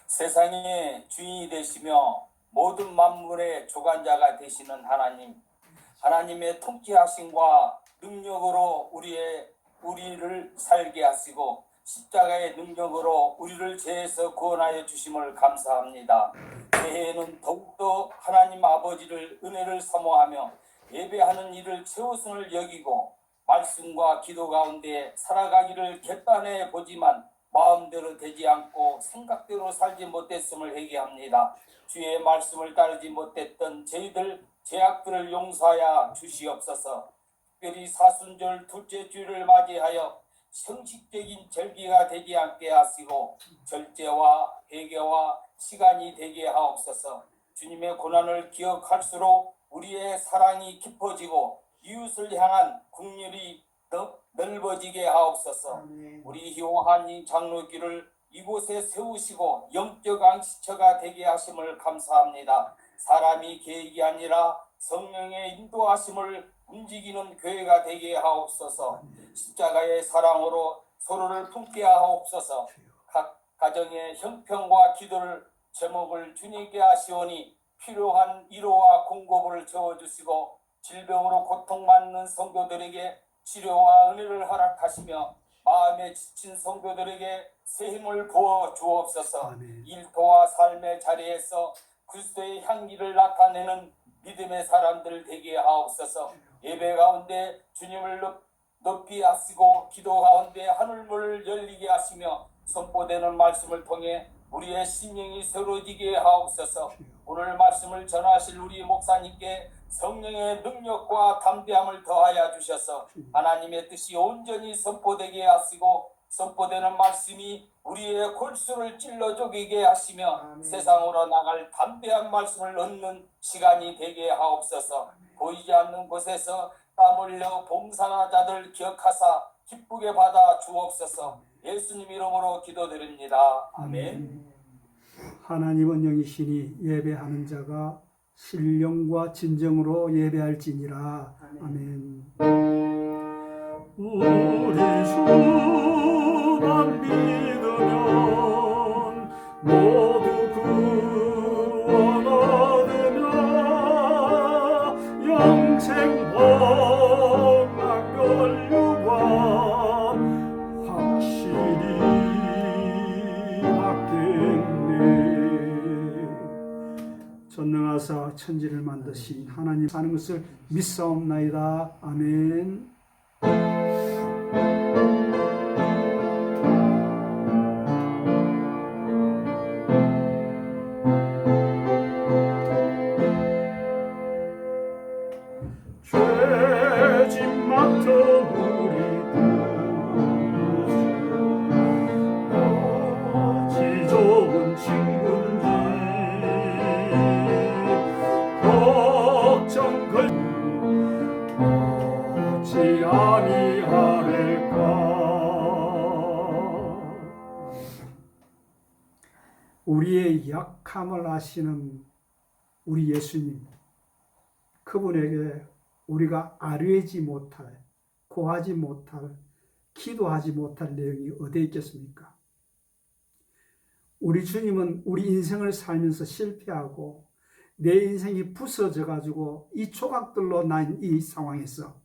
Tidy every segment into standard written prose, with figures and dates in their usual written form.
세상의 주인이 되시며 모든 만물의 주관자가 되시는 하나님의 통치하심과 능력으로 우리를 살게 하시고 십자가의 능력으로 우리를 죄에서 구원하여 주심을 감사합니다. 새해에는 더욱더 하나님 아버지를 은혜를 사모하며 예배하는 일을 최우선을 여기고 말씀과 기도 가운데 살아가기를 결단해 보지만 마음대로 되지 않고 생각대로 살지 못했음을 회개합니다. 주의 말씀을 따르지 못했던 저희들 죄악들을 용서하여 주시옵소서. 특별히 사순절 둘째 주를 맞이하여 형식적인 절기가 되지 않게 하시고 절제와 회개와 시간이 되게 하옵소서. 주님의 고난을 기억할수록 우리의 사랑이 깊어지고 이웃을 향한 긍휼이 넓어지게 하옵소서. 우리 희용한 장로교를 이곳에 세우시고 영적 안식처가 되게 하심을 감사합니다. 사람이 계획이 아니라 성령의 인도하심을 움직이는 교회가 되게 하옵소서. 십자가의 사랑으로 서로를 품게 하옵소서. 각 가정의 형편과 기도를 제목을 주님께 하시오니 필요한 위로와 공급을 채워주시고 질병으로 고통받는 성도들에게 치료와 은혜를 허락하시며 마음에 지친 성도들에게 새 힘을 부어 주옵소서. 일터와 삶의 자리에서 그리스도의 향기를 나타내는 믿음의 사람들 되게 하옵소서. 예배 가운데 주님을 높이 하시고 기도 가운데 하늘문을 열리게 하시며 선포되는 말씀을 통해 우리의 심령이 새로지게 하옵소서. 오늘 말씀을 전하실 우리 목사님께 성령의 능력과 담대함을 더하여 주셔서 하나님의 뜻이 온전히 선포되게 하시고 선포되는 말씀이 우리의 골수를 찔러 쪼개게 하시며 세상으로 나갈 담대한 말씀을 얻는 시간이 되게 하옵소서. 보이지 않는 곳에서 땀 흘려 봉사하는 자들 기억하사 기쁘게 받아 주옵소서. 예수님 이름으로 기도드립니다. 아멘. 하나님은 영이시니 예배하는 자가 신령과 진정으로 예배할지니라. 아멘. 우리 주만 믿으면 모두 구원 얻으며 영생 복락별 유관 확실히 받겠네. 전능하사 천지를 만드신 하나님 사는 것을 믿사옵나이다. 아멘. 죄짐 맡은 우리 지 좋은 친구인지 걱정 어찌 아니하릴까. 우리의 약함을 아시는 우리 예수님, 그분에게 우리가 아뢰지 못할, 구하지 못할, 기도하지 못할 내용이 어디에 있겠습니까? 우리 주님은 우리 인생을 살면서 실패하고 내 인생이 부서져 가지고 이 조각들로 난 이 상황에서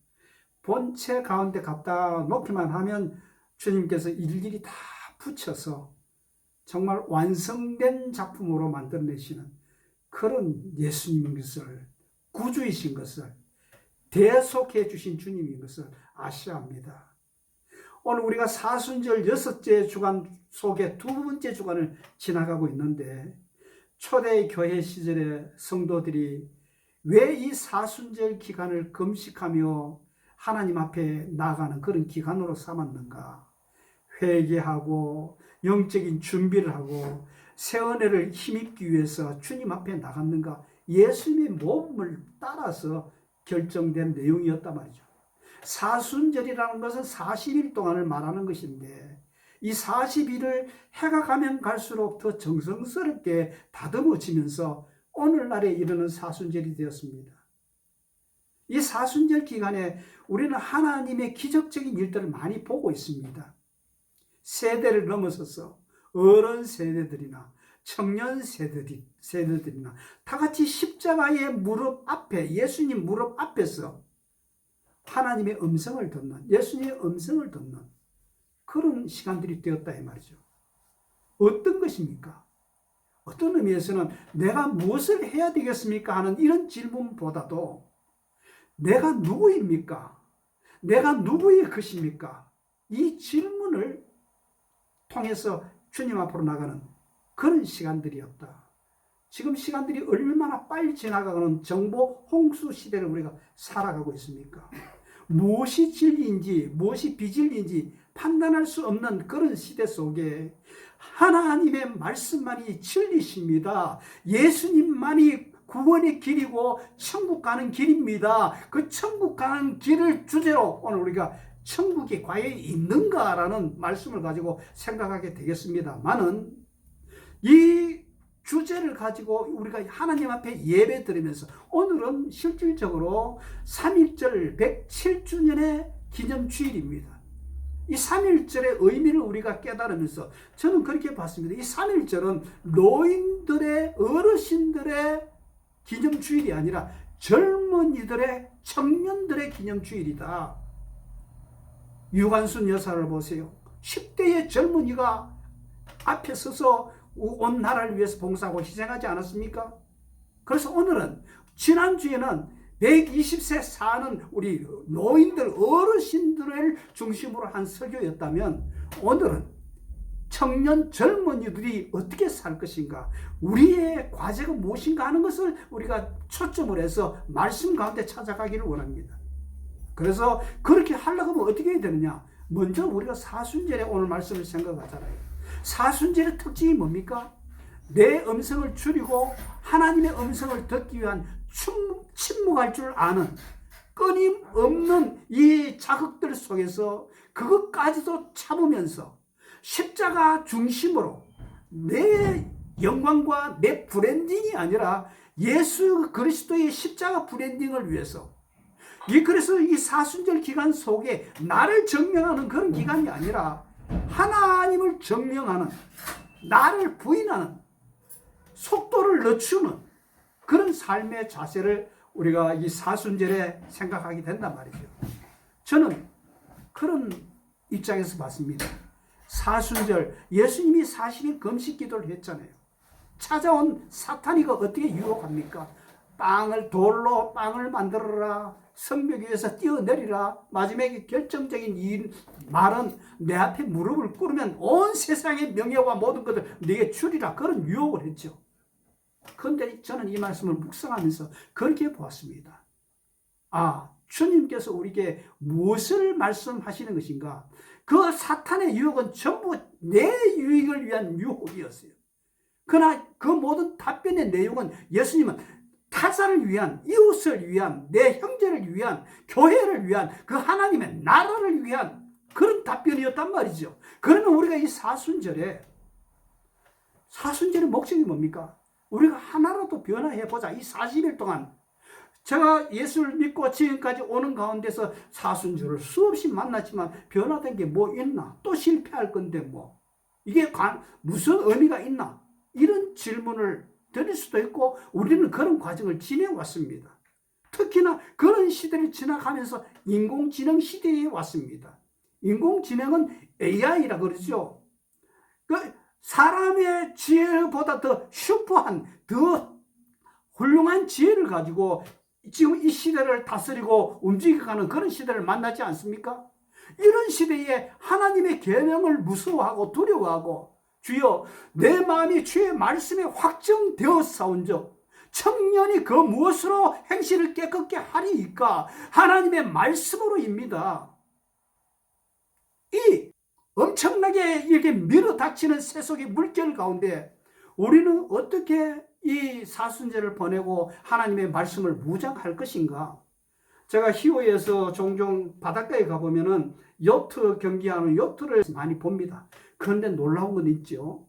본체 가운데 갖다 놓기만 하면 주님께서 일일이 다 붙여서 정말 완성된 작품으로 만들어내시는 그런 예수님인 것을, 구주이신 것을, 대속해 주신 주님인 것을 아셔야 합니다. 오늘 우리가 사순절 6째 주간 속에 2번째 주간을 지나가고 있는데, 초대 교회 시절의 성도들이 왜 이 사순절 기간을 금식하며 하나님 앞에 나아가는 그런 기간으로 삼았는가? 회개하고 영적인 준비를 하고 새 은혜를 힘입기 위해서 주님 앞에 나갔는가? 예수님의 모범을 따라서 결정된 내용이었단 말이죠. 사순절이라는 것은 40일 동안을 말하는 것인데, 이 40일을 해가 가면 갈수록 더 정성스럽게 다듬어지면서 오늘날에 이르는 사순절이 되었습니다. 이 사순절 기간에 우리는 하나님의 기적적인 일들을 많이 보고 있습니다. 세대를 넘어서서 어른 세대들이나 청년 세대들이나 다 같이 십자가의 무릎 앞에, 예수님 무릎 앞에서 하나님의 음성을 듣는, 예수님의 음성을 듣는 그런 시간들이 되었다 이 말이죠. 어떤 것입니까? 어떤 의미에서는 내가 무엇을 해야 되겠습니까? 하는 이런 질문보다도 내가 누구입니까? 내가 누구의 것입니까? 이 질문을 통해서 주님 앞으로 나가는 그런 시간들이었다. 지금 시간들이 얼마나 빨리 지나가는 정보 홍수 시대를 우리가 살아가고 있습니까? 무엇이 진리인지 무엇이 비진리인지 판단할 수 없는 그런 시대 속에 하나님의 말씀만이 진리십니다. 예수님만이 구원의 길이고 천국 가는 길입니다. 그 천국 가는 길을 주제로 오늘 우리가 천국이 과연 있는가라는 말씀을 가지고 생각하게 되겠습니다만은 이 주제를 가지고 우리가 하나님 앞에 예배 드리면서 오늘은 실질적으로 3.1절 107주년의 기념주일입니다. 이 3.1절의 의미를 우리가 깨달으면서 저는 그렇게 봤습니다. 이 3.1절은 노인들의 어르신들의 기념주일이 아니라 젊은이들의 청년들의 기념주일이다. 유관순 여사를 보세요. 10대의 젊은이가 앞에 서서 온 나라를 위해서 봉사하고 희생하지 않았습니까? 그래서 오늘은 지난주에는 120세 사는 우리 노인들 어르신들을 중심으로 한 설교였다면 오늘은 청년 젊은이들이 어떻게 살 것인가, 우리의 과제가 무엇인가 하는 것을 우리가 초점을 해서 말씀 가운데 찾아가기를 원합니다. 그래서 그렇게 하려고 하면 어떻게 해야 되느냐? 먼저 우리가 사순절에 오늘 말씀을 생각하잖아요. 사순절의 특징이 뭡니까? 내 음성을 줄이고 하나님의 음성을 듣기 위한 침묵할 줄 아는 끊임없는 이 자극들 속에서 그것까지도 참으면서 십자가 중심으로 내 영광과 내 브랜딩이 아니라 예수 그리스도의 십자가 브랜딩을 위해서, 그래서 이 사순절 기간 속에 나를 증명하는 그런 기간이 아니라 하나님을 증명하는, 나를 부인하는, 속도를 늦추는 그런 삶의 자세를 우리가 이 사순절에 생각하게 된단 말이죠. 저는 그런 입장에서 봤습니다. 사순절, 예수님이 40일 금식 기도를 했잖아요. 찾아온 사탄이가 어떻게 유혹합니까? 돌로 빵을 만들어라, 성벽 위에서 뛰어내리라. 마지막에 결정적인 말은 내 앞에 무릎을 꿇으면 온 세상의 명예와 모든 것을 네게 주리라. 그런 유혹을 했죠. 그런데 저는 이 말씀을 묵상하면서 그렇게 보았습니다. 주님께서 우리에게 무엇을 말씀하시는 것인가? 그 사탄의 유혹은 전부 내 유익을 위한 유혹이었어요. 그러나 그 모든 답변의 내용은 예수님은 타자를 위한, 이웃을 위한, 내 형제를 위한, 교회를 위한, 그 하나님의 나라를 위한 그런 답변이었단 말이죠. 그러면 우리가 이 사순절의 목적이 뭡니까? 우리가 하나라도 변화해보자. 이 40일 동안 제가 예수를 믿고 지금까지 오는 가운데서 사순절을 수없이 만났지만 변화된 게 뭐 있나? 또 실패할 건데 뭐 이게 무슨 의미가 있나? 이런 질문을 드릴 수도 있고 우리는 그런 과정을 지내왔습니다. 특히나 그런 시대를 지나가면서 인공지능 시대에 왔습니다. 인공지능은 AI라 그러죠. 사람의 지혜보다 더 슈퍼한, 더 훌륭한 지혜를 가지고 지금 이 시대를 다스리고 움직여가는 그런 시대를 만나지 않습니까? 이런 시대에 하나님의 계명을 무서워하고 두려워하고 주여 내 마음이 주의 말씀에 확정되었사온즉 청년이 그 무엇으로 행실을 깨끗게 하리이까? 하나님의 말씀으로입니다. 이 엄청나게 이렇게 밀어닥치는 세속의 물결 가운데 우리는 어떻게 이 사순절을 보내고 하나님의 말씀을 무장할 것인가? 제가 히오에서 종종 바닷가에 가보면은 요트 경기하는 요트를 많이 봅니다. 그런데 놀라운 건 있죠.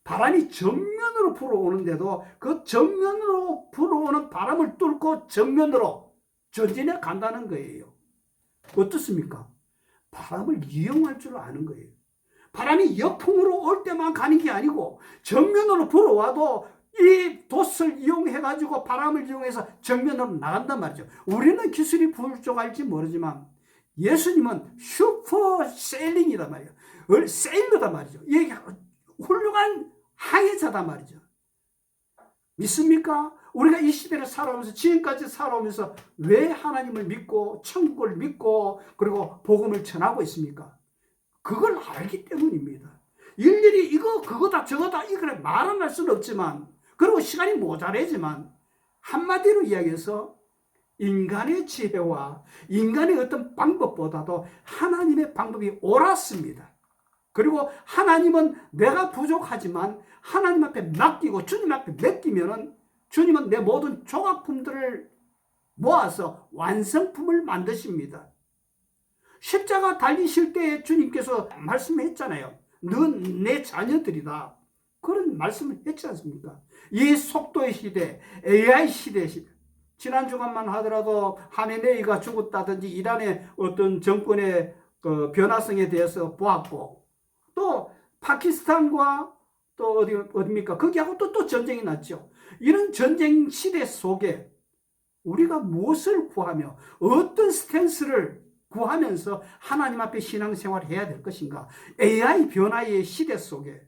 바람이 정면으로 불어오는데도 그 정면으로 불어오는 바람을 뚫고 정면으로 전진해 간다는 거예요. 어떻습니까? 바람을 이용할 줄 아는 거예요. 바람이 역풍으로 올 때만 가는 게 아니고 정면으로 불어와도 이 돛을 이용해가지고 바람을 이용해서 정면으로 나간단 말이죠. 우리는 기술이 부족할지 모르지만 예수님은 슈퍼 세일링이단 말이에요. 세일러단 말이죠. 이게 훌륭한 항해자단 말이죠. 믿습니까? 우리가 이 시대를 살아오면서 지금까지 살아오면서 왜 하나님을 믿고 천국을 믿고 그리고 복음을 전하고 있습니까? 그걸 알기 때문입니다. 일일이 이거 그거다 저거다 이걸 말은 할 수는 없지만 그리고 시간이 모자라지만 한마디로 이야기해서 인간의 지혜와 인간의 어떤 방법보다도 하나님의 방법이 옳았습니다. 그리고 하나님은 내가 부족하지만 하나님 앞에 맡기고 주님 앞에 맡기면은 주님은 내 모든 조각품들을 모아서 완성품을 만드십니다. 십자가 달리실 때 주님께서 말씀했잖아요. 넌 내 자녀들이다. 그런 말씀을 했지 않습니까? 이 속도의 시대, AI 시대, 지난 주간만 하더라도 하메네이가 죽었다든지 이란의 어떤 정권의 변화성에 대해서 보았고 또 파키스탄과 또 어디입니까? 거기하고 또 전쟁이 났죠. 이런 전쟁 시대 속에 우리가 무엇을 구하며 어떤 스탠스를 구하면서 하나님 앞에 신앙생활을 해야 될 것인가? AI 변화의 시대 속에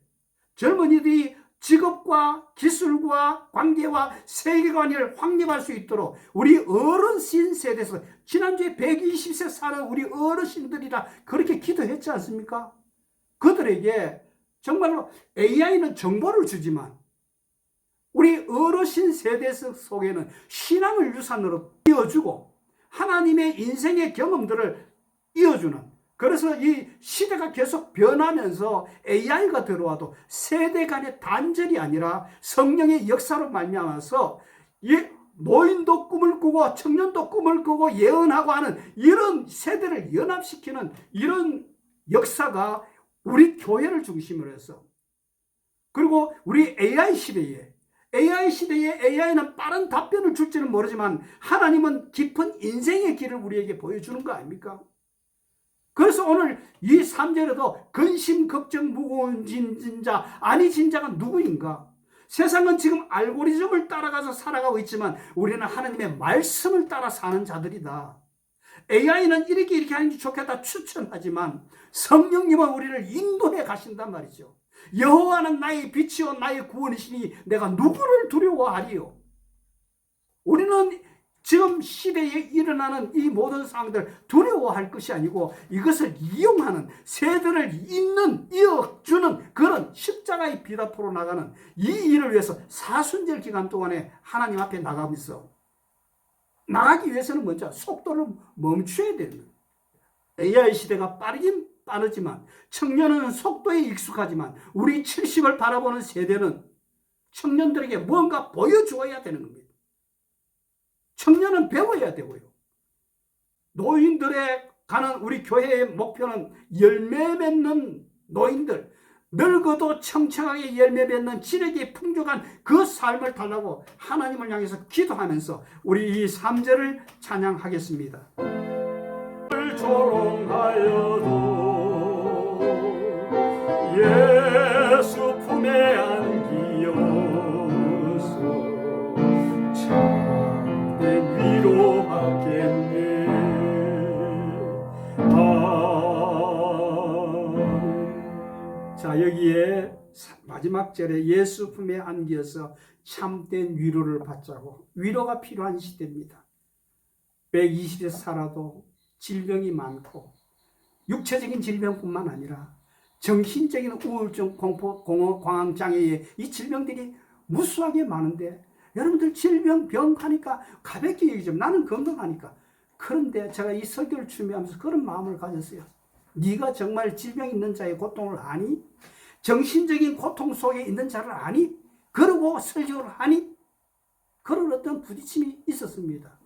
젊은이들이 직업과 기술과 관계와 세계관을 확립할 수 있도록 우리 어르신 세대에서 지난주에 120세 사는 우리 어르신들이라 그렇게 기도했지 않습니까? 그들에게 정말로 AI는 정보를 주지만 우리 어르신 세대 속에는 신앙을 유산으로 이어주고 하나님의 인생의 경험들을 이어주는 그래서 이 시대가 계속 변하면서 AI가 들어와도 세대 간의 단절이 아니라 성령의 역사로 말미암아서 이 노인도 꿈을 꾸고 청년도 꿈을 꾸고 예언하고 하는 이런 세대를 연합시키는 이런 역사가 우리 교회를 중심으로 해서 그리고 우리 AI 시대에 AI는 빠른 답변을 줄지는 모르지만 하나님은 깊은 인생의 길을 우리에게 보여주는 거 아닙니까? 그래서 오늘 이 3절에도 근심, 걱정, 무거운 진자, 아니 진자가 누구인가? 세상은 지금 알고리즘을 따라가서 살아가고 있지만 우리는 하나님의 말씀을 따라 사는 자들이다. AI는 이렇게 하는 게 좋겠다 추천하지만 성령님은 우리를 인도해 가신단 말이죠. 여호와는 나의 빛이요 나의 구원이시니 내가 누구를 두려워하리요. 우리는 지금 시대에 일어나는 이 모든 상황들 두려워할 것이 아니고 이것을 이용하는 세대를 이어주는 그런 십자가의 빛 앞으로 나가는 이 일을 위해서 사순절 기간 동안에 하나님 앞에 나가면서 나가기 위해서는 먼저 속도를 멈춰야 되는 AI 시대가 빠르긴 빠르지만 청년은 속도에 익숙하지만 우리 70을 바라보는 세대는 청년들에게 뭔가 보여주어야 되는 겁니다. 청년은 배워야 되고요. 노인들에 가는 우리 교회의 목표는 열매 맺는 노인들, 늙어도 청청하게 열매 맺는 진에게 풍족한 그 삶을 달라고 하나님을 향해서 기도하면서 우리 이 3절을 찬양하겠습니다. 조롱하여도 예수 품에 안기어서 참된 위로받겠네. 자, 여기에 마지막 절에 예수 품에 안기어서 참된 위로를 받자고. 위로가 필요한 시대입니다. 120세 살아도 질병이 많고 육체적인 질병뿐만 아니라 정신적인 우울증, 공포, 공황장애의 이 질병들이 무수하게 많은데 여러분들 질병, 병 하니까 가볍게 얘기죠. 나는 건강하니까. 그런데 제가 이 설교를 준비하면서 그런 마음을 가졌어요. 네가 정말 질병 있는 자의 고통을 아니? 정신적인 고통 속에 있는 자를 아니? 그러고 설교를 하니? 그런 어떤 부딪힘이 있었습니다.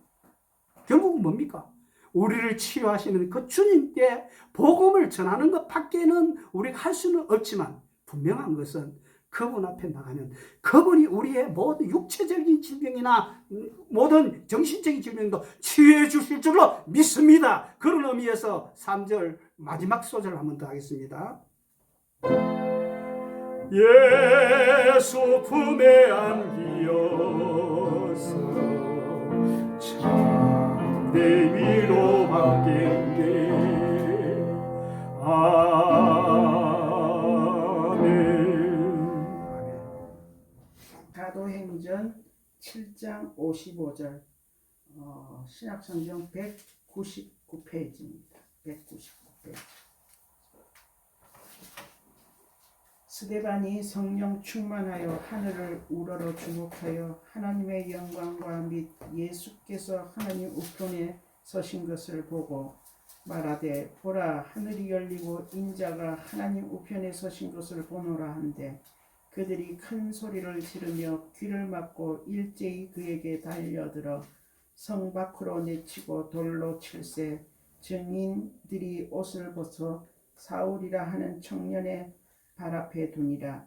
결국은 뭡니까? 우리를 치유하시는 그 주님께 복음을 전하는 것 밖에는 우리가 할 수는 없지만 분명한 것은 그분 앞에 나가면 그분이 우리의 모든 육체적인 질병이나 모든 정신적인 질병도 치유해 주실 줄로 믿습니다. 그런 의미에서 3절 마지막 소절을 한 번 더 하겠습니다. 예수 품에 안기어서 참내 위로 받겠네. 사도행전 7장 55절, 신약성경 199페이지입니다. 199페이지. 스데반이 성령 충만하여 하늘을 우러러 주목하여 하나님의 영광과 및 예수께서 하나님 우편에 서신 것을 보고 말하되, 보라, 하늘이 열리고 인자가 하나님 우편에 서신 것을 보노라 한데, 그들이 큰 소리를 지르며 귀를 막고 일제히 그에게 달려들어 성 밖으로 내치고 돌로 칠세. 증인들이 옷을 벗어 사울이라 하는 청년의 발 앞에 두니라.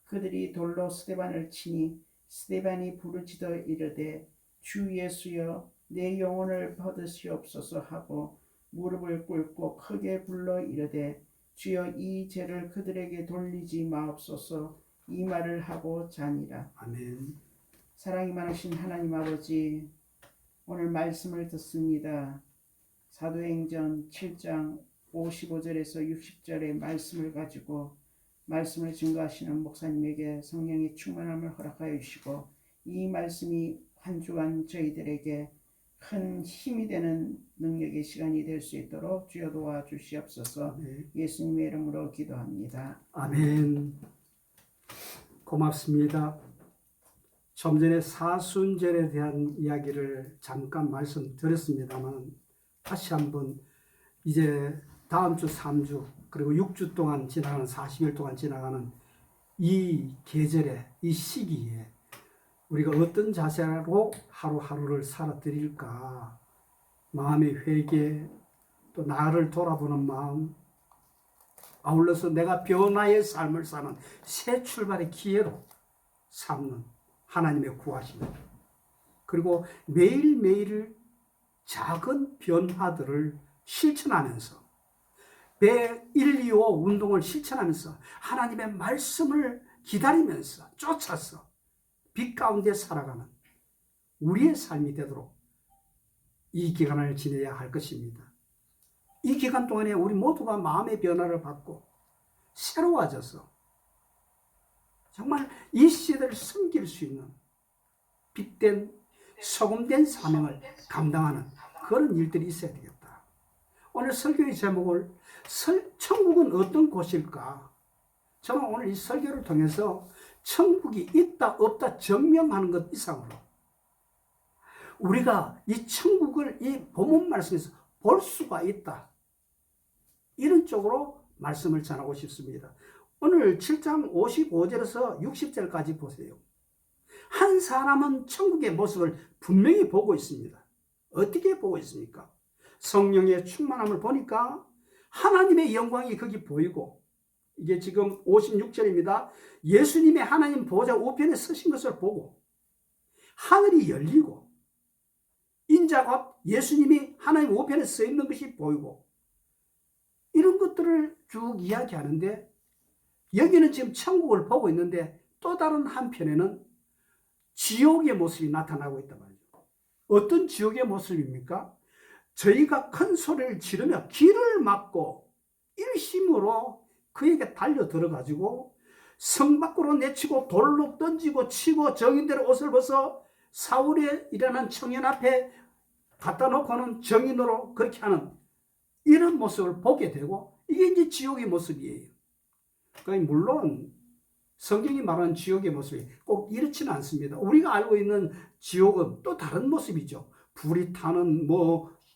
그들이 돌로 스데반을 치니 스데반이 부르짖어 이르되, 주 예수여, 내 영혼을 받으시옵소서 하고 무릎을 꿇고 크게 불러 이르되, 주여, 이 죄를 그들에게 돌리지 마옵소서. 이 말을 하고 자니라. 아멘. 사랑이 많으신 하나님 아버지, 오늘 말씀을 듣습니다. 사도행전 7장 55절에서 60절의 말씀을 가지고 말씀을 증거하시는 목사님에게 성령의 충만함을 허락하여 주시고, 이 말씀이 한 주간 저희들에게 큰 힘이 되는 능력의 시간이 될 수 있도록 주여 도와주시옵소서. 예수님의 이름으로 기도합니다. 아멘. 고맙습니다. 좀 전에 사순절에 대한 이야기를 잠깐 말씀드렸습니다만, 다시 한번 이제 다음 주 3주 그리고 6주 동안 지나가는 40일 동안 지나가는 이 계절에, 이 시기에 우리가 어떤 자세로 하루하루를 살아드릴까, 마음의 회개, 또 나를 돌아보는 마음, 아울러서 내가 변화의 삶을 사는 새 출발의 기회로 삼는 하나님의 구하심, 그리고 매일매일 작은 변화들을 실천하면서 125 운동을 실천하면서 하나님의 말씀을 기다리면서 쫓아서 빛 가운데 살아가는 우리의 삶이 되도록 이 기간을 지내야 할 것입니다. 이 기간 동안에 우리 모두가 마음의 변화를 받고 새로워져서 정말 이 시대를 섬길 수 있는 빛된 소금된 사명을 감당하는 그런 일들이 있어야 되겠다. 오늘 설교의 제목을 천국은 어떤 곳일까? 저는 오늘 이 설교를 통해서 천국이 있다 없다 증명하는 것 이상으로 우리가 이 천국을 이 본문 말씀에서 볼 수가 있다, 이런 쪽으로 말씀을 전하고 싶습니다. 오늘 7장 55절에서 60절까지 보세요. 한 사람은 천국의 모습을 분명히 보고 있습니다. 어떻게 보고 있습니까? 성령의 충만함을 보니까 하나님의 영광이 거기 보이고, 이게 지금 56절입니다. 예수님의 하나님 보좌 우편에 서신 것을 보고 하늘이 열리고 인자가 예수님이 하나님 우편에 서 있는 것이 보이고, 이런 것들을 쭉 이야기하는데, 여기는 지금 천국을 보고 있는데 또 다른 한편에는 지옥의 모습이 나타나고 있단 말이죠. 어떤 지옥의 모습입니까? 저희가 큰 소리를 지르며 길을 막고 일심으로 그에게 달려 들어가지고 성 밖으로 내치고 돌로 던지고 치고 정인대로 옷을 벗어 사울에 일어난 청년 앞에 갖다 놓고는 정인으로 그렇게 하는 이런 모습을 보게 되고, 이게 이제 지옥의 모습이에요. 그러니까 물론 성경이 말하는 지옥의 모습이 꼭 이렇지는 않습니다. 우리가 알고 있는 지옥은 또 다른 모습이죠. 불이 타는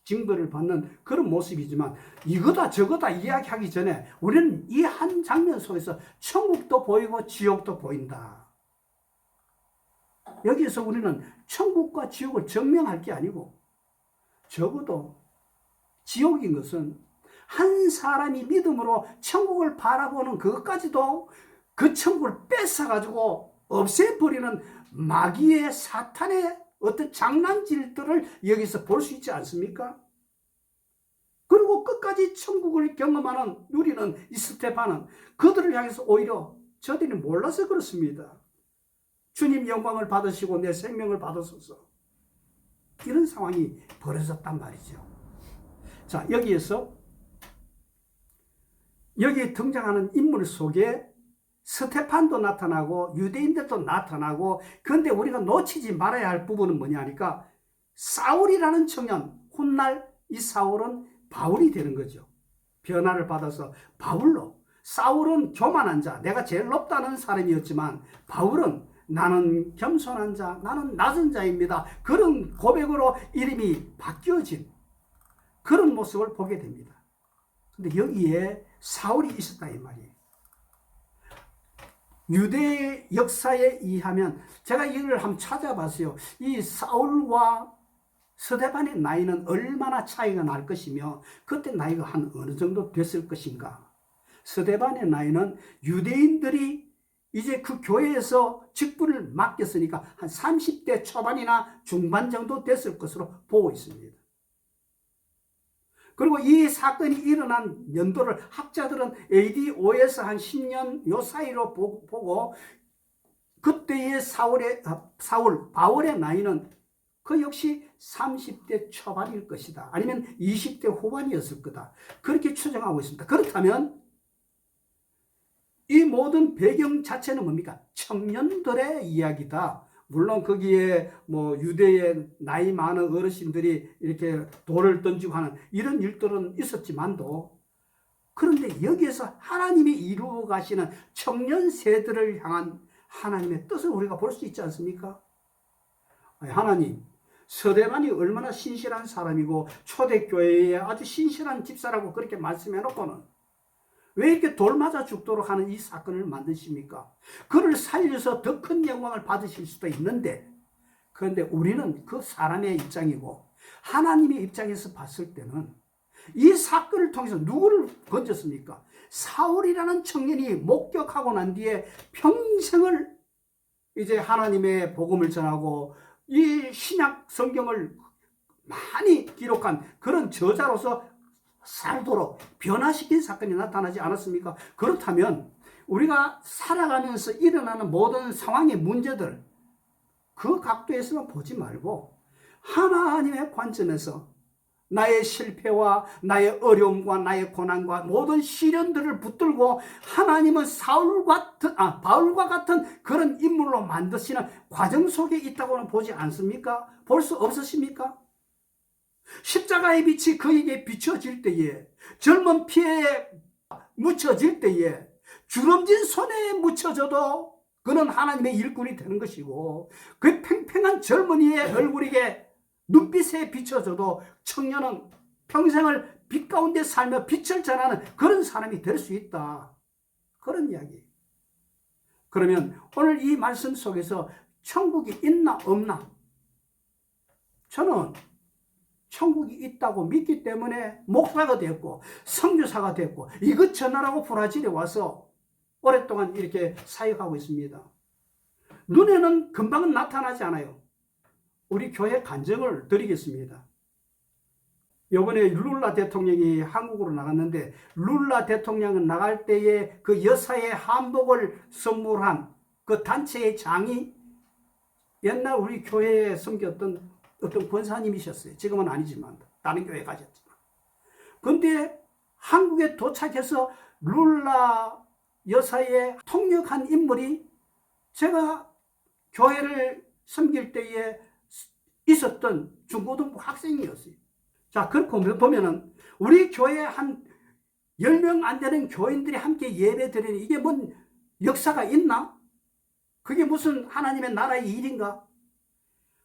징벌을 받는 그런 모습이지만, 이거다 저거다 이야기하기 전에 우리는 이 한 장면 속에서 천국도 보이고 지옥도 보인다. 여기에서 우리는 천국과 지옥을 증명할 게 아니고, 적어도 지옥인 것은 한 사람이 믿음으로 천국을 바라보는 그것까지도 그 천국을 뺏어가지고 없애버리는 마귀의 사탄의 어떤 장난질들을 여기서 볼 수 있지 않습니까? 그런 그리고 끝까지 천국을 경험하는 누리는 이 스테반은 그들을 향해서 오히려 저들이 몰라서 그렇습니다. 주님 영광을 받으시고 내 생명을 받으소서. 이런 상황이 벌어졌단 말이죠. 자, 여기에서 여기에 등장하는 인물 속에 스테판도 나타나고 유대인들도 나타나고, 그런데 우리가 놓치지 말아야 할 부분은 뭐냐 하니까 사울이라는 청년, 훗날 이 사울은 바울이 되는 거죠. 변화를 받아서 바울로. 사울은 교만한 자, 내가 제일 높다는 사람이었지만 바울은 나는 겸손한 자, 나는 낮은 자입니다. 그런 고백으로 이름이 바뀌어진 그런 모습을 보게 됩니다. 근데 여기에 사울이 있었다 이 말이에요. 유대 역사에 의하면 제가 이걸 한번 찾아봤어요. 이 사울과 스데반의 나이는 얼마나 차이가 날 것이며 그때 나이가 한 어느 정도 됐을 것인가. 스데반의 나이는 유대인들이 이제 그 교회에서 직분을 맡겼으니까 한 30대 초반이나 중반 정도 됐을 것으로 보고 있습니다. 그리고 이 사건이 일어난 연도를 학자들은 AD 5에서 한 10년 요 사이로 보고 그때의 바울의 나이는 그 역시 30대 초반일 것이다. 아니면 20대 후반이었을 거다. 그렇게 추정하고 있습니다. 그렇다면 이 모든 배경 자체는 뭡니까? 청년들의 이야기다. 물론 거기에 뭐 유대의 나이 많은 어르신들이 이렇게 돌을 던지고 하는 이런 일들은 있었지만도, 그런데 여기에서 하나님이 이루어 가시는 청년 세대를 향한 하나님의 뜻을 우리가 볼 수 있지 않습니까? 하나님, 스데반이 얼마나 신실한 사람이고 초대교회에 아주 신실한 집사라고 그렇게 말씀해 놓고는 왜 이렇게 돌 맞아 죽도록 하는 이 사건을 만드십니까? 그를 살려서 더 큰 영광을 받으실 수도 있는데, 그런데 우리는 그 사람의 입장이고 하나님의 입장에서 봤을 때는 이 사건을 통해서 누구를 건졌습니까? 사울이라는 청년이 목격하고 난 뒤에 평생을 이제 하나님의 복음을 전하고 이 신약 성경을 많이 기록한 그런 저자로서 살도록 변화시킨 사건이 나타나지 않았습니까? 그렇다면 우리가 살아가면서 일어나는 모든 상황의 문제들 그 각도에서만 보지 말고 하나님의 관점에서 나의 실패와 나의 어려움과 나의 고난과 모든 시련들을 붙들고 하나님은 바울과 같은 그런 인물로 만드시는 과정 속에 있다고는 보지 않습니까? 볼 수 없으십니까? 십자가의 빛이 그에게 비춰질 때에, 젊은 피에 묻혀질 때에, 주름진 손에 묻혀져도 그는 하나님의 일꾼이 되는 것이고, 그 팽팽한 젊은이의 얼굴에게 눈빛에 비춰져도 청년은 평생을 빛 가운데 살며 빛을 전하는 그런 사람이 될 수 있다. 그런 이야기. 그러면 오늘 이 말씀 속에서 천국이 있나 없나? 저는 천국이 있다고 믿기 때문에 목사가 됐고 선교사가 됐고 이것 전하라고 브라질에 와서 오랫동안 이렇게 사역하고 있습니다. 눈에는 금방 나타나지 않아요. 우리 교회 간증을 드리겠습니다. 이번에 룰라 대통령이 한국으로 나갔는데, 룰라 대통령은 나갈 때에 그 여사의 한복을 선물한 그 단체의 장이 옛날 우리 교회에 섬겼던 어떤 권사님이셨어요. 지금은 아니지만 다른 교회 가셨지만. 그런데 한국에 도착해서 룰라 여사의 통역한 인물이 제가 교회를 섬길 때에 있었던 중고등부 학생이었어요. 자, 그렇게 보면은 우리 교회에 한 10명 안 되는 교인들이 함께 예배 드리는 이게 뭔 역사가 있나? 그게 무슨 하나님의 나라의 일인가?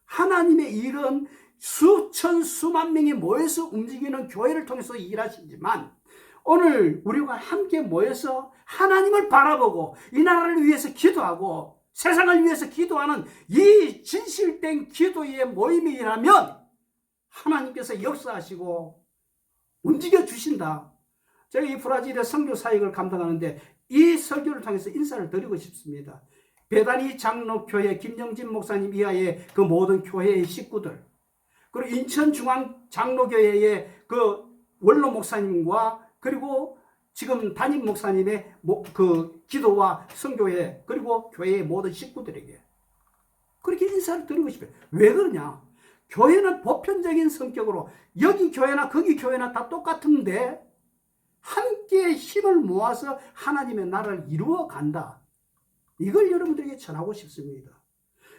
하나님의 일은 수천 수만 명이 모여서 움직이는 교회를 통해서 일하시지만, 오늘 우리가 함께 모여서 하나님을 바라보고 이 나라를 위해서 기도하고 세상을 위해서 기도하는 이 진실된 기도의 모임이라면 하나님께서 역사하시고 움직여 주신다. 제가 이 브라질의 선교 사역을 감당하는데 이 설교를 통해서 인사를 드리고 싶습니다. 베다니 장로교회 김영진 목사님 이하의 그 모든 교회의 식구들, 그리고 인천중앙 장로교회의 그 원로 목사님과 그리고 지금 담임 목사님의 그 기도와 선교회 그리고 교회의 모든 식구들에게 그렇게 인사를 드리고 싶어요. 왜 그러냐? 교회는 보편적인 성격으로 여기 교회나 거기 교회나 다 똑같은데 함께 힘을 모아서 하나님의 나라를 이루어 간다. 이걸 여러분들에게 전하고 싶습니다.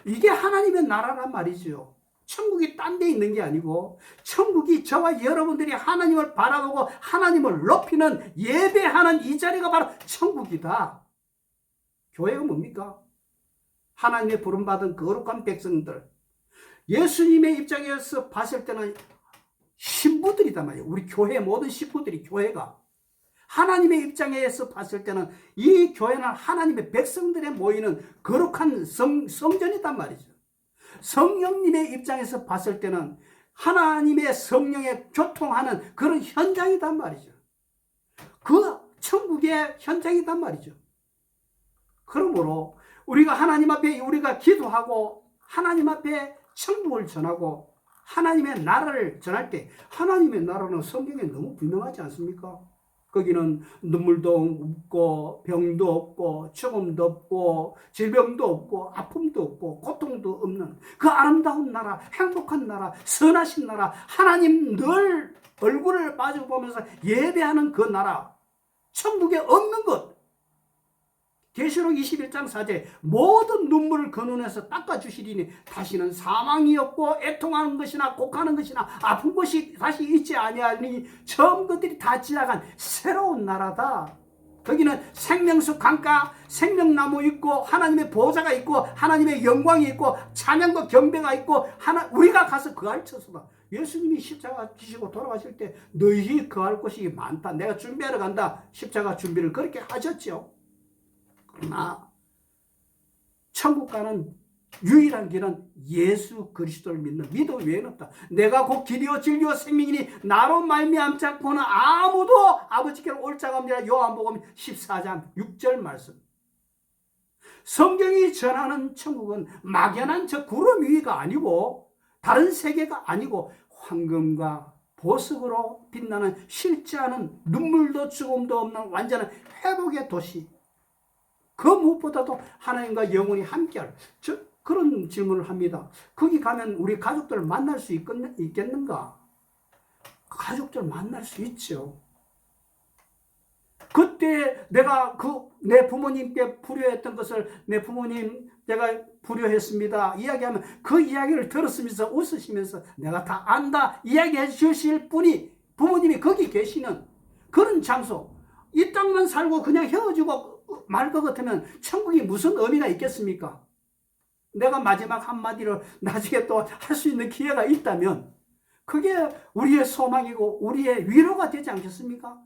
이게 하나님의 나라란 말이죠. 천국이 딴 데 있는 게 아니고 천국이 저와 여러분들이 하나님을 바라보고 하나님을 높이는 예배하는 이 자리가 바로 천국이다. 교회가 뭡니까? 하나님의 부름받은 거룩한 백성들. 예수님의 입장에서 봤을 때는 신부들이단 말이에요. 우리 교회 모든 식구들이 교회가. 하나님의 입장에서 봤을 때는 이 교회는 하나님의 백성들에 모이는 거룩한 성전이단 말이죠. 성령님의 입장에서 봤을 때는 하나님의 성령에 교통하는 그런 현장이단 말이죠. 그 천국의 현장이단 말이죠. 그러므로 우리가 하나님 앞에 우리가 기도하고 하나님 앞에 천국을 전하고 하나님의 나라를 전할 때 하나님의 나라는 성경에 너무 분명하지 않습니까? 거기는 눈물도 없고 병도 없고 죽음도 없고 질병도 없고 아픔도 없고 고통도 없는 그 아름다운 나라, 행복한 나라, 선하신 나라, 하나님 늘 얼굴을 마주보면서 예배하는 그 나라, 천국에 없는 것. 계시록 21장 4절 모든 눈물을 그 눈에서 닦아주시리니 다시는 사망이 없고 애통하는 것이나 곡하는 것이나 아픈 것이 다시 있지 아니하니 처음 것들이 다 지나간 새로운 나라다. 거기는 생명수 강가 생명나무 있고 하나님의 보좌가 있고 하나님의 영광이 있고 찬양과 경배가 있고 우리가 가서 거할 처소다. 예수님이 십자가 지시고 돌아가실 때 너희 거할 곳이 많다. 내가 준비하러 간다. 십자가 준비를 그렇게 하셨죠. 그러나 천국 가는 유일한 길은 예수 그리스도를 믿는 믿음 외에는 없다. 내가 곧 길이요 진리요 생명이니 나로 말미암지 않고는 아무도 아버지께로 올 자가 없느니라. 요한복음 14장 6절 말씀. 성경이 전하는 천국은 막연한 저 구름 위가 아니고 다른 세계가 아니고 황금과 보석으로 빛나는 실제 않은 눈물도 죽음도 없는 완전한 회복의 도시. 그 무엇보다도 하나님과 영원히 함께할 그런 질문을 합니다. 거기 가면 우리 가족들 만날 수 있겠는가? 가족들 만날 수 있죠. 그때 내가 내 부모님께 불효했던 것을 내 부모님 내가 불효했습니다 이야기하면 그 이야기를 들었으면서 웃으시면서 내가 다 안다 이야기해 주실 분이 부모님이 거기 계시는 그런 장소. 이 땅만 살고 그냥 헤어지고 말 것 같으면 천국이 무슨 의미가 있겠습니까? 내가 마지막 한마디를 나중에 또 할 수 있는 기회가 있다면 그게 우리의 소망이고 우리의 위로가 되지 않겠습니까?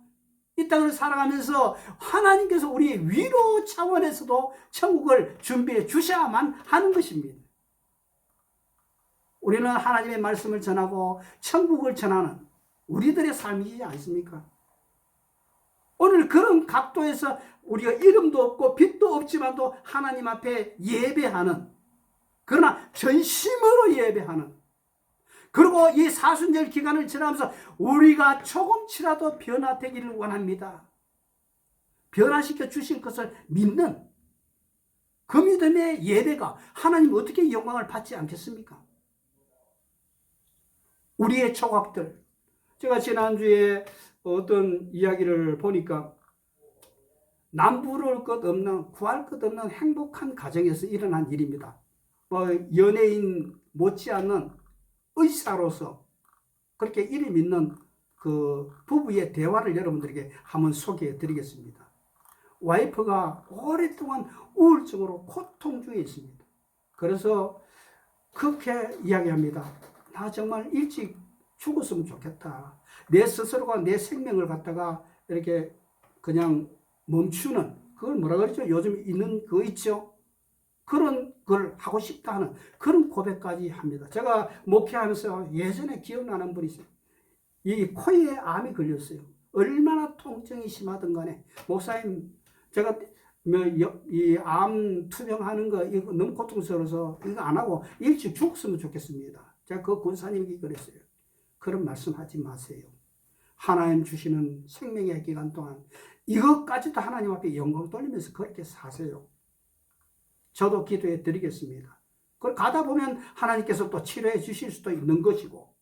이 땅을 살아가면서 하나님께서 우리의 위로 차원에서도 천국을 준비해 주셔야만 하는 것입니다. 우리는 하나님의 말씀을 전하고 천국을 전하는 우리들의 삶이지 않습니까? 오늘 그런 각도에서 우리가 이름도 없고 빛도 없지만도 하나님 앞에 예배하는, 그러나 전심으로 예배하는, 그리고 이 사순절 기간을 지나면서 우리가 조금치라도 변화되기를 원합니다. 변화시켜 주신 것을 믿는 그 믿음의 예배가 하나님 어떻게 영광을 받지 않겠습니까? 우리의 조각들. 제가 지난주에 어떤 이야기를 보니까 남부러울 것 없는, 구할 것 없는 행복한 가정에서 일어난 일입니다. 연예인 못지않는 의사로서 그렇게 이름 있는 그 부부의 대화를 여러분들에게 한번 소개해 드리겠습니다. 와이프가 오랫동안 우울증으로 고통 중에 있습니다. 그래서 그렇게 이야기합니다. 나 정말 일찍 죽었으면 좋겠다. 내 스스로가 내 생명을 갖다가 이렇게 그냥 멈추는, 그걸 뭐라 그러죠? 요즘 있는 그거 있죠? 그런 걸 하고 싶다 하는 그런 고백까지 합니다. 제가 목회하면서 예전에 기억나는 분이 있어요. 이 코에 암이 걸렸어요. 얼마나 통증이 심하든 간에, 목사님, 제가 이 암 투병하는 거 이거 너무 고통스러워서 이거 안 하고 일찍 죽었으면 좋겠습니다. 제가 그 권사님에게 그랬어요. 그런 말씀 하지 마세요. 하나님 주시는 생명의 기간 동안 이것까지도 하나님 앞에 영광 돌리면서 그렇게 사세요. 저도 기도해 드리겠습니다. 가다 보면 하나님께서 또 치료해 주실 수도 있는 것이고.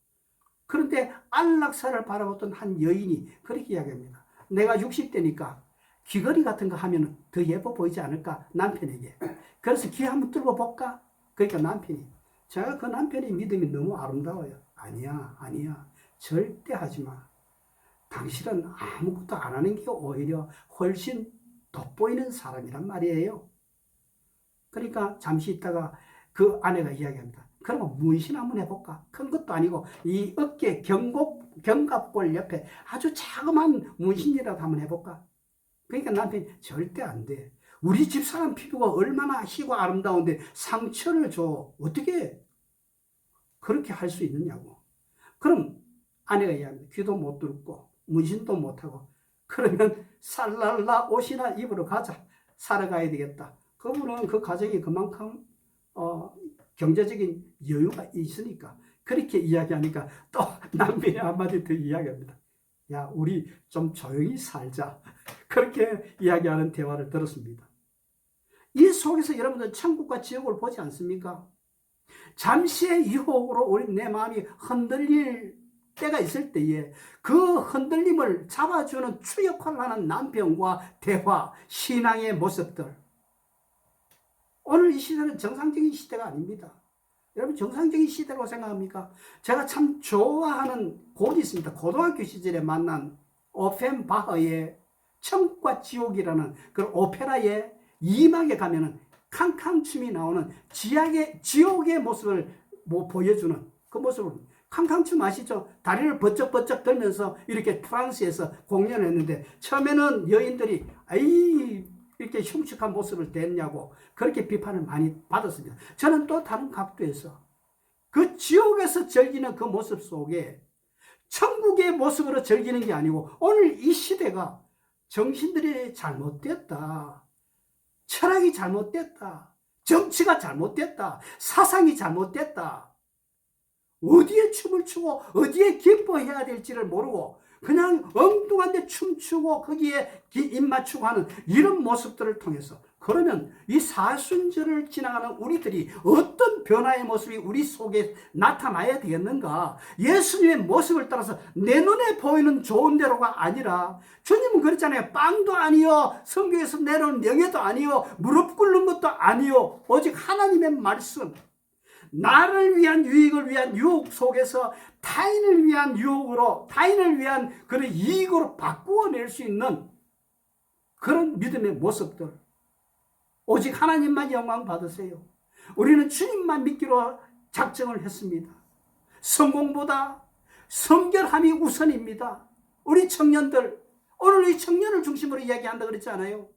그런데 안락사를 바라보던 한 여인이 그렇게 이야기합니다. 내가 60대니까 귀걸이 같은 거 하면 더 예뻐 보이지 않을까? 남편에게. 그래서 귀 한번 뚫어 볼까? 그러니까 남편이. 제가 그 남편의 믿음이 너무 아름다워요. 아니야. 절대 하지 마. 당신은 아무것도 안 하는 게 오히려 훨씬 돋보이는 사람이란 말이에요. 그러니까 잠시 있다가 그 아내가 이야기합니다. 그러면 문신 한번 해볼까? 큰 것도 아니고 이 어깨 견갑골 옆에 아주 자그마한 문신이라도 한번 해볼까? 그러니까 남편이 절대 안 돼. 우리 집사람 피부가 얼마나 희고 아름다운데 상처를 줘. 어떻게 그렇게 할 수 있느냐고. 그럼 아내가 이야기합니다. 귀도 못 뚫고 문신도 못하고 그러면 살랄라 옷이나 입으러 가자. 사러 가야 되겠다. 그분은 그 가정이 그만큼 경제적인 여유가 있으니까 그렇게 이야기하니까 또 남편이 한마디 더 이야기합니다. 야, 우리 좀 조용히 살자. 그렇게 이야기하는 대화를 들었습니다. 이 속에서 여러분들 천국과 지옥을 보지 않습니까? 잠시의 유혹으로 내 마음이 흔들릴 때가 있을 때에 그 흔들림을 잡아주는 추 역할을 하는 남편과 대화, 신앙의 모습들. 오늘 이 시대는 정상적인 시대가 아닙니다. 여러분 정상적인 시대라고 생각합니까? 제가 참 좋아하는 곡이 있습니다. 고등학교 시절에 만난 오펜바흐의 천국과 지옥이라는 그 오페라의 2막에 가면은 캉캉춤이 나오는 지옥의 모습을 보여주는 그 모습을 캉캉춤 아시죠? 다리를 버쩍버쩍 들면서 이렇게 프랑스에서 공연을 했는데 처음에는 여인들이 이렇게 흉측한 모습을 냈냐고 그렇게 비판을 많이 받았습니다. 저는 또 다른 각도에서 그 지옥에서 즐기는 그 모습 속에 천국의 모습으로 즐기는 게 아니고 오늘 이 시대가 정신들이 잘못됐다. 철학이 잘못됐다. 정치가 잘못됐다. 사상이 잘못됐다. 어디에 춤을 추고 어디에 기뻐해야 될지를 모르고 그냥 엉뚱한데 춤추고 거기에 입 맞추고 하는 이런 모습들을 통해서 그러면 이 사순절을 지나가는 우리들이 어떤 변화의 모습이 우리 속에 나타나야 되겠는가? 예수님의 모습을 따라서 내 눈에 보이는 좋은 대로가 아니라 주님은 그랬잖아요. 빵도 아니요 성경에서 내려온 명예도 아니요 무릎 꿇는 것도 아니요 오직 하나님의 말씀 나를 위한 유익을 위한 유혹 속에서 타인을 위한 유혹으로 타인을 위한 그런 이익으로 바꾸어낼 수 있는 그런 믿음의 모습들 오직 하나님만 영광 받으세요. 우리는 주님만 믿기로 작정을 했습니다. 성공보다 성결함이 우선입니다. 우리 청년들 오늘 이 청년을 중심으로 이야기한다 그랬지 않아요?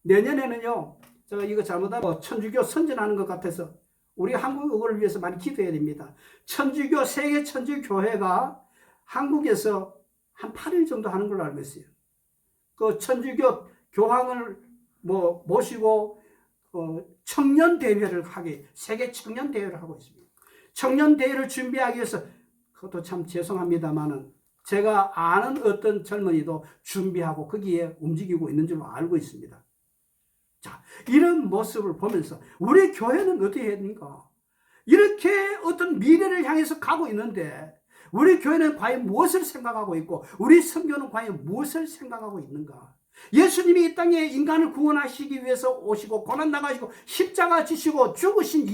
내년에는요 제가 이거 잘못하면 천주교 선전하는 것 같아서 우리 한국을 위해서 많이 기도해야 됩니다. 세계 천주교회가 한국에서 한 8일 정도 하는 걸로 알고 있어요. 그 천주교 교황을 모시고 청년 대회를 세계 청년 대회를 하고 있습니다. 청년 대회를 준비하기 위해서 그것도 참 죄송합니다만은 제가 아는 어떤 젊은이도 준비하고 거기에 움직이고 있는 줄로 알고 있습니다. 자, 이런 모습을 보면서 우리 교회는 어떻게 해야 됩니까? 이렇게 어떤 미래를 향해서 가고 있는데 우리 교회는 과연 무엇을 생각하고 있고 우리 선교는 과연 무엇을 생각하고 있는가? 예수님이 이 땅에 인간을 구원하시기 위해서 오시고 고난 당하시고 십자가 지시고 죽으신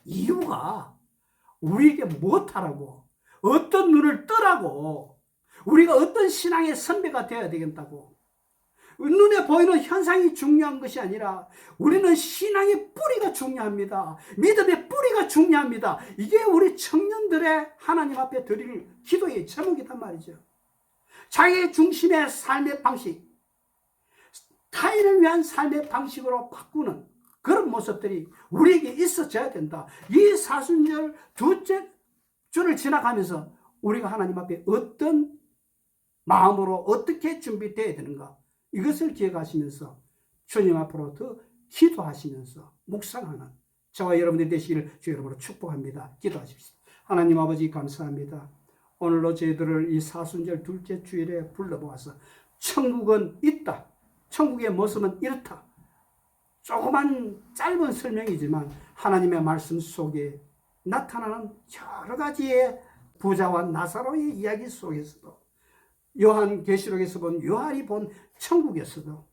이유가 우리에게 무엇하라고 어떤 눈을 뜨라고 우리가 어떤 신앙의 선배가 되어야 되겠다고 눈에 보이는 현상이 중요한 것이 아니라 우리는 신앙의 뿌리가 중요합니다. 믿음의 뿌리가 중요합니다. 이게 우리 청년들의 하나님 앞에 드릴 기도의 제목이란 말이죠. 자기 중심의 삶의 방식, 타인을 위한 삶의 방식으로 바꾸는 그런 모습들이 우리에게 있어져야 된다. 이 사순절 둘째 주를 지나가면서 우리가 하나님 앞에 어떤 마음으로 어떻게 준비되어야 되는가 이것을 기억하시면서 주님 앞으로 더 기도하시면서 묵상하는 저와 여러분들이 되시기를 주 여러분으로 축복합니다. 기도하십시오. 하나님 아버지 감사합니다. 오늘로 저희들을 이 사순절 둘째 주일에 불러보아서 천국은 있다. 천국의 모습은 이렇다. 조그만 짧은 설명이지만 하나님의 말씀 속에 나타나는 여러 가지의 부자와 나사로의 이야기 속에서도 요한계시록에서 본 요한이 본 천국에서도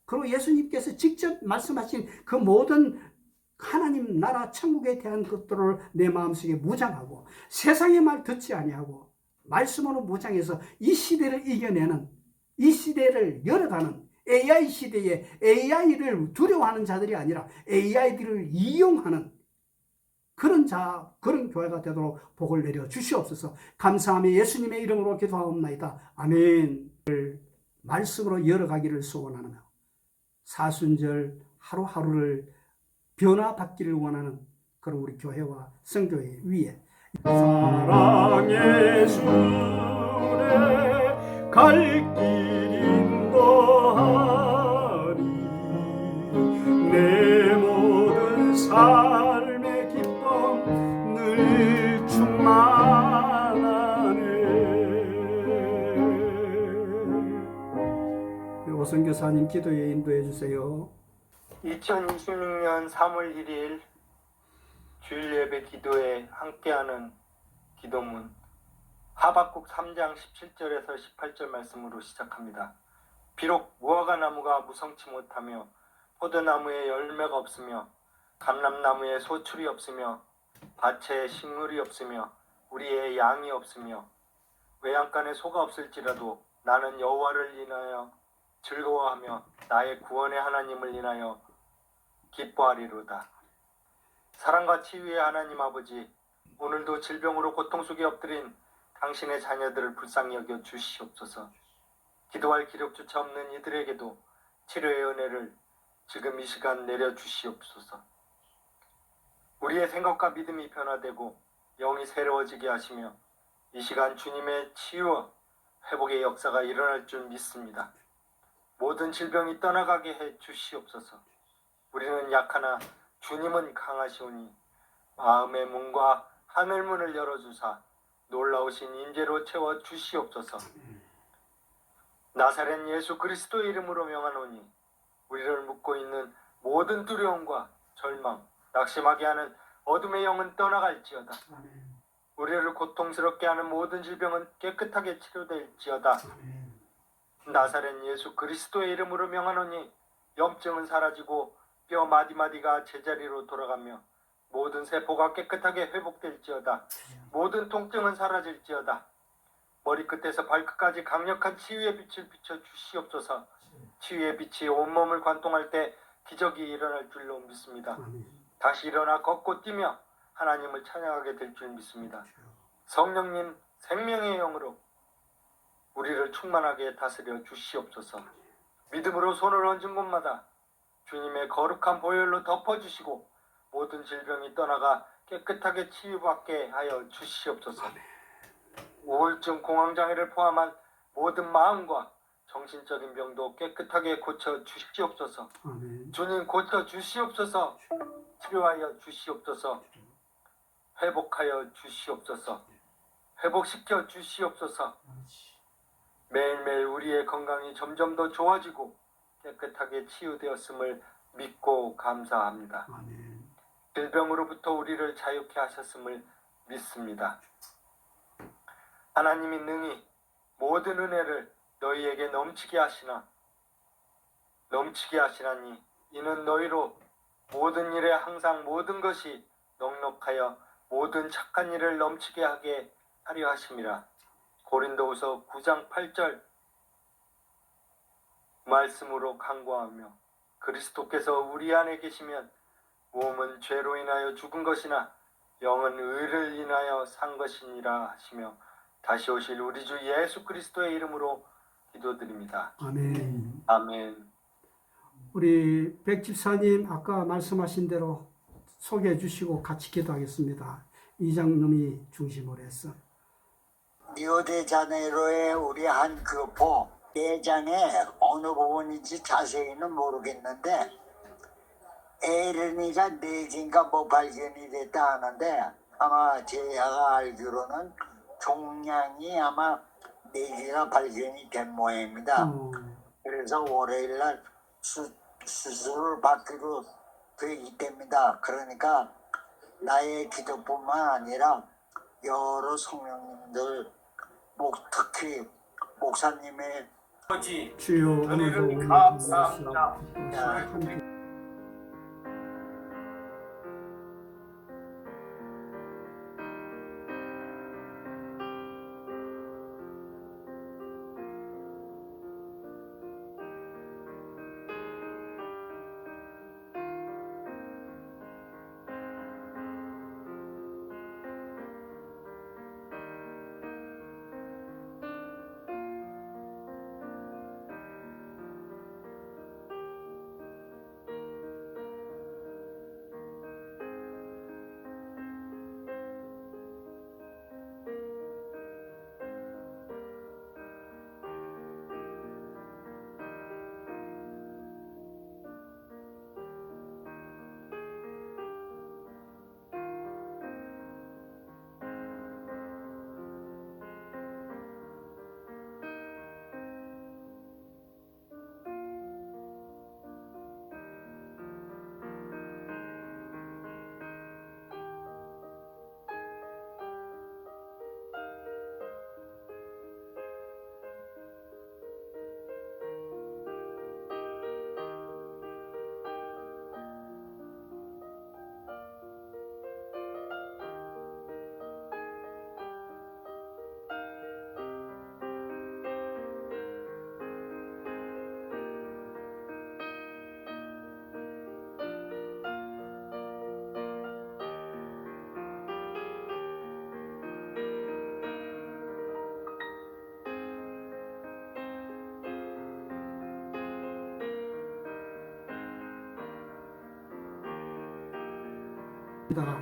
그리고 예수님께서 직접 말씀하신 그 모든 하나님 나라 천국에 대한 것들을 내 마음속에 무장하고 세상의 말 듣지 아니하고 말씀으로 무장해서 이 시대를 이겨내는 이 시대를 열어가는 AI 시대에 AI를 두려워하는 자들이 아니라 AI들을 이용하는 그런 교회가 되도록 복을 내려 주시옵소서. 감사하며 예수님의 이름으로 기도하옵나이다. 아멘. 말씀으로 열어가기를 소원하며 사순절 하루하루를 변화받기를 원하는 그런 우리 교회와 성교회 위에 사랑의 순례 갈 길 인도하리 내 모든 삶의 기쁨 늘 충만하네. 오선 교사님 기도에 인도해 주세요. 2026년 3월 1일 주일 예배 기도에 함께하는 기도문 하박국 3장 17절에서 18절 말씀으로 시작합니다. 비록 무화과 나무가 무성치 못하며 포도나무에 열매가 없으며 감람나무에 소출이 없으며 밭에 식물이 없으며 우리의 양이 없으며 외양간에 소가 없을지라도 나는 여호와를 인하여 즐거워하며 나의 구원의 하나님을 인하여 기뻐하리로다. 사랑과 치유의 하나님 아버지, 오늘도 질병으로 고통 속에 엎드린 당신의 자녀들을 불쌍히 여겨 주시옵소서. 기도할 기력조차 없는 이들에게도 치료의 은혜를 지금 이 시간 내려 주시옵소서. 우리의 생각과 믿음이 변화되고 영이 새로워지게 하시며 이 시간 주님의 치유와 회복의 역사가 일어날 줄 믿습니다. 모든 질병이 떠나가게 해 주시옵소서. 우리는 약하나 주님은 강하시오니 마음의 문과 하늘 문을 열어주사 놀라우신 인재로 채워 주시옵소서. 나사렛 예수 그리스도의 이름으로 명하노니 우리를 묶고 있는 모든 두려움과 절망, 낙심하게 하는 어둠의 영은 떠나갈지어다. 우리를 고통스럽게 하는 모든 질병은 깨끗하게 치료될지어다. 나사렛 예수 그리스도의 이름으로 명하노니 염증은 사라지고 뼈 마디마디가 제자리로 돌아가며 모든 세포가 깨끗하게 회복될지어다. 모든 통증은 사라질지어다. 머리끝에서 발끝까지 강력한 치유의 빛을 비춰 주시옵소서. 치유의 빛이 온몸을 관통할 때 기적이 일어날 줄로 믿습니다. 다시 일어나 걷고 뛰며 하나님을 찬양하게 될 줄 믿습니다. 성령님 생명의 영으로 우리를 충만하게 다스려 주시옵소서. 믿음으로 손을 얹은 곳마다 주님의 거룩한 보혈로 덮어주시고 모든 질병이 떠나가 깨끗하게 치유받게 하여 주시옵소서. 우울증, 공황장애를 포함한 모든 마음과 정신적인 병도 깨끗하게 고쳐 주시옵소서. 주님 고쳐 주시옵소서. 치료하여 주시옵소서. 회복하여 주시옵소서. 회복시켜 주시옵소서. 매일매일 우리의 건강이 점점 더 좋아지고 깨끗하게 치유되었음을 믿고 감사합니다. 질병으로부터 우리를 자유케 하셨음을 믿습니다. 하나님이 능히 모든 은혜를 너희에게 넘치게 하시나니 이는 너희로 모든 일에 항상 모든 것이 넉넉하여 모든 착한 일을 넘치게 하게 하려 하심이라. 고린도후서 9장 8절 말씀으로 간구하며 그리스도께서 우리 안에 계시면 몸은 죄로 인하여 죽은 것이나 영은 의를 인하여 산 것이니라 하시며 다시 오실 우리 주 예수 그리스도의 이름으로 기도드립니다. 아멘. 아멘. 우리 백집사님 아까 말씀하신 대로 소개해 주시고 같이 기도하겠습니다. 이장님이 중심으로 해서. 리오데자네이로의 우리 한 교포 내장의 어느 부분인지 자세히는 모르겠는데 에르니가 4개인가 뭐 발견이 됐다 하는데 아마 제가 알기로는 종양이 아마 4개가 발견이 된 모양입니다. 그래서 월요일 날 수술을 받기로 되기 때문이다. 그러니까 나의 기도뿐만 아니라 여러 성령님들, 특히 목사님의 아버지 주여 오늘도 은혜를 우리 감사합니다. 함께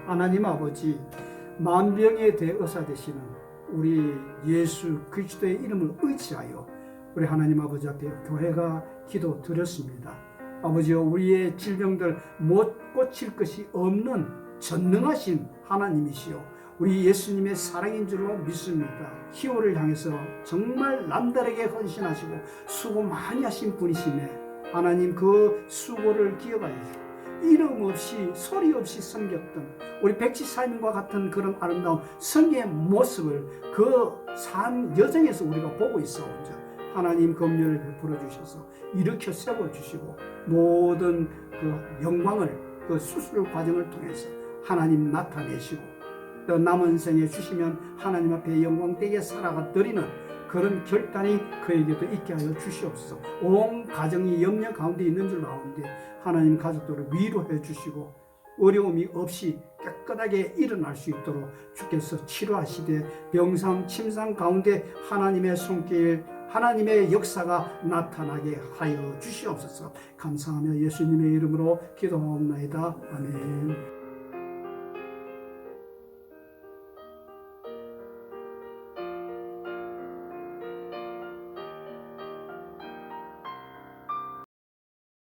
하나님 아버지, 만병의 대의사 되시는 우리 예수 그리스도의 이름을 의지하여 우리 하나님 아버지 앞에 교회가 기도 드렸습니다. 아버지여, 우리의 질병들 못 고칠 것이 없는 전능하신 하나님이시여, 우리 예수님의 사랑인 줄로 믿습니다. 희호를 향해서 정말 남들에게 헌신하시고 수고 많이 하신 분이시네. 하나님, 그 수고를 기억하여 이름 없이 소리 없이 섬겼던 우리 백지사님과 같은 그런 아름다운 성의 모습을 그 삶 여정에서 우리가 보고 있어온즉 하나님 긍휼을 베풀어 주셔서 일으켜 세워 주시고 모든 그 영광을 그 수술 과정을 통해서 하나님 나타내시고 또 남은 생에 주시면 하나님 앞에 영광되게 살아가 드리는 그런 결단이 그에게도 있게 하여 주시옵소서. 온 가정이 염려 가운데 있는 줄 아는데 하나님 가족들을 위로해 주시고 어려움이 없이 깨끗하게 일어날 수 있도록 주께서 치료하시되 병상 침상 가운데 하나님의 손길 하나님의 역사가 나타나게 하여 주시옵소서. 감사하며 예수님의 이름으로 기도하옵나이다. 아멘.